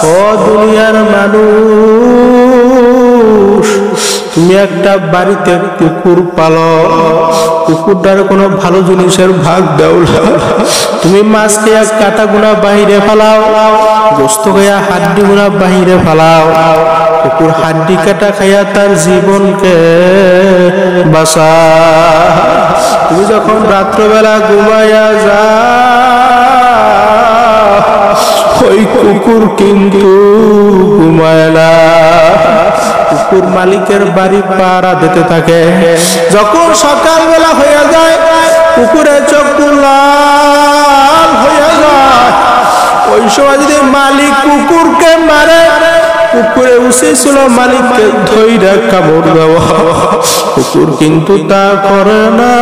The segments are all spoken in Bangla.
ও দুনিয়ার মানুষ, তুমি একটা বাড়িতে কুকুর পালো, কুকুরটার কোনো ভালো জিনিসের ভাগ দাও না। তুমি মাছ খেয়ে কাটা গুনা বাহিরে ফেলাও, গোস্ত খাইয়া হাড্ডি গুনা বাহিরে ফেলাও। কুকুর হাড্ডি কাটা খাইয়া তার জীবনকে বাঁচা। তুমি যখন রাত্রবেলা ঘুমাইয়া যা, ওই কুকুর কিন্তু ঘুমায় না, কুকুর মালিকের বাড়ি পাহারা দিতে থাকে। যখন সকালবেলা হইয়া যায়, কুকুরের চোখ লাল হইয়া যায়, ওই সময় যদি মালিক কুকুরকে মারে, কুকুরে উচিত ছিল মালিককে ধইরা কামড় দেওয়া। কুকুর কিন্তু তা করে না।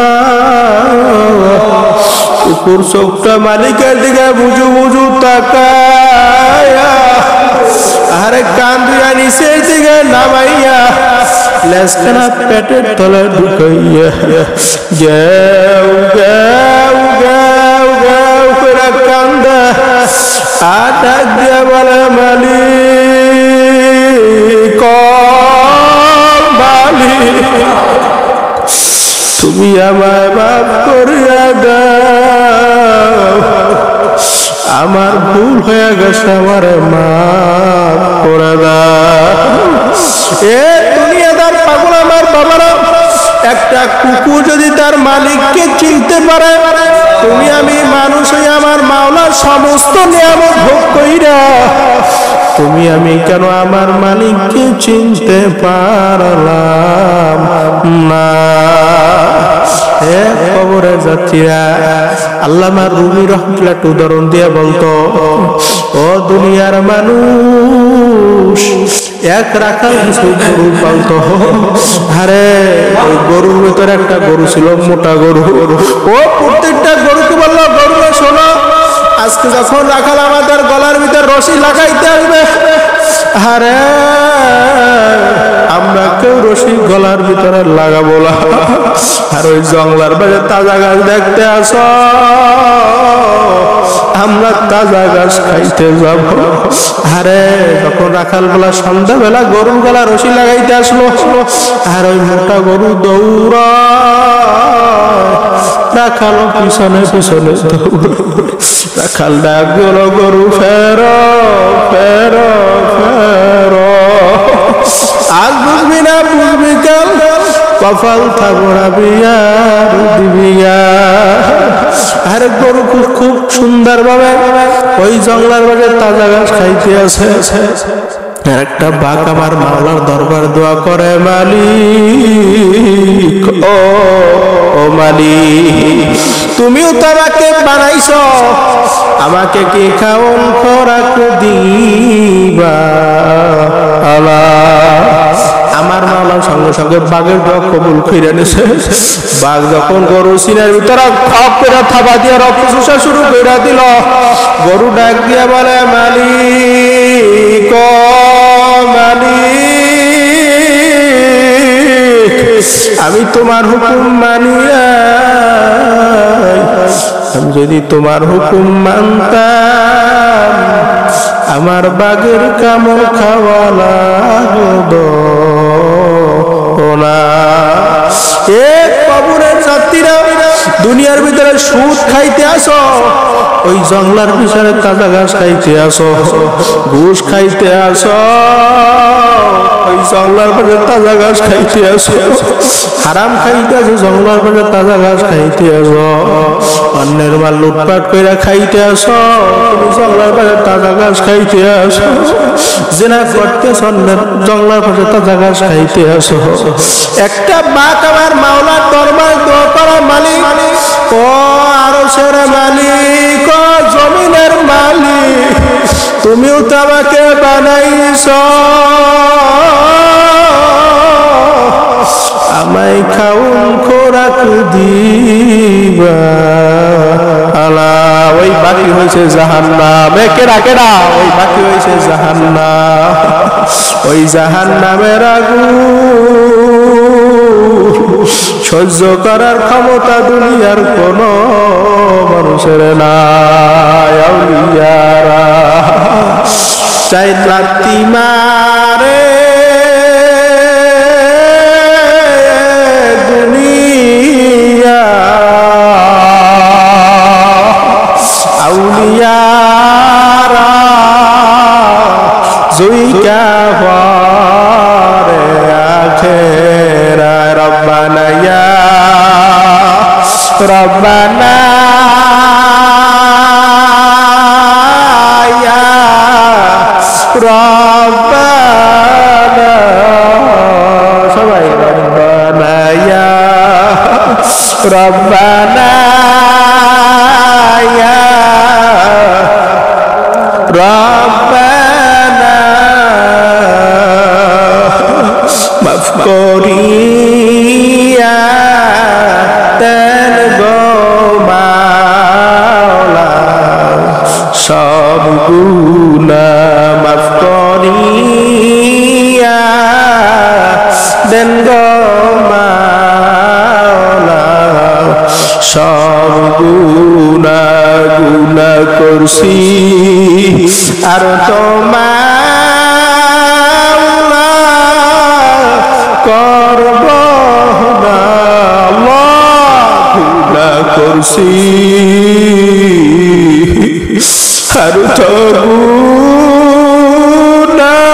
কুকুর চোখটা মালিকের দিকে বুঝু বুঝু তাকায়া, আরে কান দুইয়া নিচের দিকে নামাইয়া, লেজখানা পেটের তলে ঢুকাইয়া গেউ গেউ গেউ গেউ করে কান্দা, আর ডাক দিয়া বলে মালিক, মালিক তুমি আমায় মাফ করিয়া দাও, আমার ভুল হয়ে গেছে, আমার মাফ করে দাও। এ দুনিয়াদার পাগল আমার বাবারা, একটা কুকুর যদি তার মালিককে চিনতে পারে, তুমি আমি মানুষ হয়ে আমার মাওলার সমস্ত নিয়ামত ভোগ কইরা, তুমি আমি কেন আমার মালিককে চিনতে পারলাম না? হে কবরের যাত্রীরা, আল্লামা রুমি রহমাতুল্লাহ উদাহরণ দিয়ে বলতো, ও দুনিয়ার মানুষ, এক রাখাল কিছু গরু পালতো। আরে ওই গরুর ভিতরে একটা গরু ছিল, মোটা গরু। ও প্রত্যেকটা গরুকে বললো, গরু শোনো, আজকে যখন রাখাল আমাদের গলার ভিতর রশি লাগাইতে আসবে, আরে আমরা কেউ রশি গলার ভিতরে লাগাবো না। আর ওই জঙ্গলার বাজে তাজা গাছ দেখতে আসো, আমরা তাজা গাছ খাইতে যাব। আরে যখন রাখাল বেলা সন্ধ্যাবেলা গরুর গলা রশি লাগাইতে আসলো, আর ওই মোটা গরু দৌড়া, রাখাল পিছনে পিছনে রাখাল ডাক গেল, গরু ফেরো ফেরো ফেরো, আজ বুঝবি না বুঝবি কাল, কপাল থাকোড়া বিয়া দিবিয়া। আরে গরু খুব সুন্দর ভাবে ওই জঙ্গলার বাজে তাজা গাছ খাইতে আছে। একটা বাঘ আমার মাওলার দরবার দোয়া করে, মালিক ও মালিক, তুমিও তো আমাকে বানাইছো, আমাকে কি খাওন খোরাক দিবা? আমার মাওলা সঙ্গে সঙ্গে বাঘের দোয়া কবুল করে নিছে। বাঘ যখন গরু সিনের ভিতরে খপ করে থাবা দিয়ে রক্ত চুষা শুরু করে দিল, গরু ডাক দিয়ে বলে, মালিক মালিক, আমি তোমার হুকুম মানিয়া, আমি যদি তোমার হুকুম মানতাম, আমার বাঘের কামড় খাওয়া লাগতো না। এ কবরের যাত্রীরা, দুনিয়ার ভিতরে সুদ খাইতে আসো, ওই জঙ্গলার পিছনে তাজা ঘাস খাইতে আসো, ঘুষ খাইতে আসো, ওই জঙ্গলার পাশে তাজা ঘাস খাইতে আসো, হারাম খাইতে আসো, জঙ্গলার পাশে তাজা ঘাস খাইতে আসো, অন্যের মাল লুটপাট করে খাইতে আসো, তুমি জঙ্গলার পাশে তাজা ঘাস খাইতে আসো, জেনা করতে অন্যের জঙ্গলার পাশে তাজা ঘাস খাইতে আসো। একটা বাঘ আমার মাওলার দরবার দোয়া করা, মালিক ও আরশের মালিক, ও জমিনের মালিক, তুমিও তো আমাকে বানাইছো, আমায় খাউন খোরাক দিবা। আল্লাহ, ওই বাকি হয়েছে জাহান্নাম। কেডা কেডা? ওই বাকি হয়েছে জাহান্নাম। ওই জাহান্নামের আগুন সহ্য করার ক্ষমতা দুনিয়ার কোন মানুষের নাই। আউলিয়ারা চাই লাত্তি মারে দুনিয়া আউলিয়ারা জুইকা পারে আখেরা রব্বানা ইয়া রব্বানা ইয়া রব্বানা সবাই রব্বানা ইয়া রব্বানা ইয়া রব্বানা মাফ করিয়া দেন গো মাওলা সব গুনাহ মাফ করিয়া দেন গো মাওলা সব গুনাহ করছি আর তোমার করব না গুনাহ করছি আর তো গুনাহ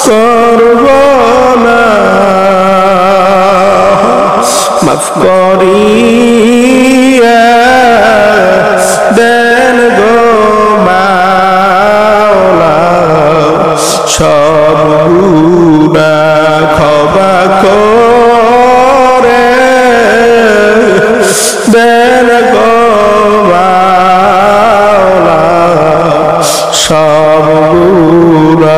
করব না মাফ করিয়া দেন গো মাওলা সব গুনাহ ক্ষমা করে দেন গো মাওলা সব গুনাহ